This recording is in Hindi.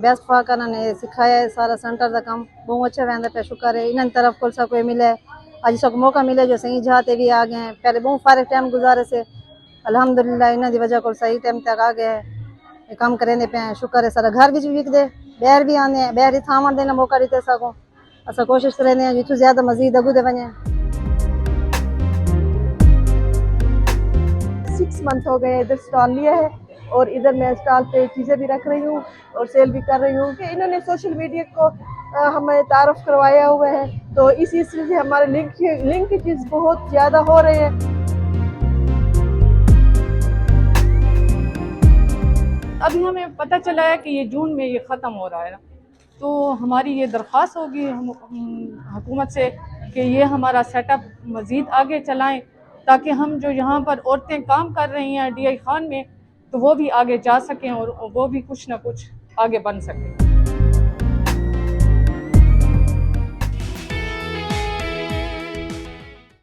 बेस्ट फाकर ने सिखाया है सारा सेंटर का काम बहुत अच्छा वह पे शुक्र है इन तरफ को कोई मिले अज सब मौका मिले जो सही जहाँ भी आ गए हैं पहले बहुत सारे टाइम गुजारे से अलहमदुलिल्लाह इन्हों की वजह को सही टाइम तक आ गए है काम करेंदे पे शुक्र है सारा घर भी विकदे बहर भी आने बहर ही थावन देना मौका देते सको अस कोशिश करें जितों ज्यादा मजीद अगू दे वने 6 मंथ हो गए इधर स्टॉल लिया है और इधर मैं स्टॉल पे चीज़ें भी रख रही हूँ और सेल भी कर रही हूँ कि इन्होंने सोशल मीडिया को हमें तारुफ करवाया हुआ है तो इस सिलसिले से हमारे लिंक की चीज़ बहुत ज़्यादा हो रही है। अभी हमें पता चला है कि ये जून में ये ख़त्म हो रहा है ना, तो हमारी ये दरख्वास्त होगी हम हुकूमत से कि ये हमारा सेटअप मज़ीद आगे चलाएं ताकि हम जो यहाँ पर औरतें काम कर रही हैं DI खान में तो वो भी आगे जा सकें और वो भी कुछ ना कुछ आगे बन सकें।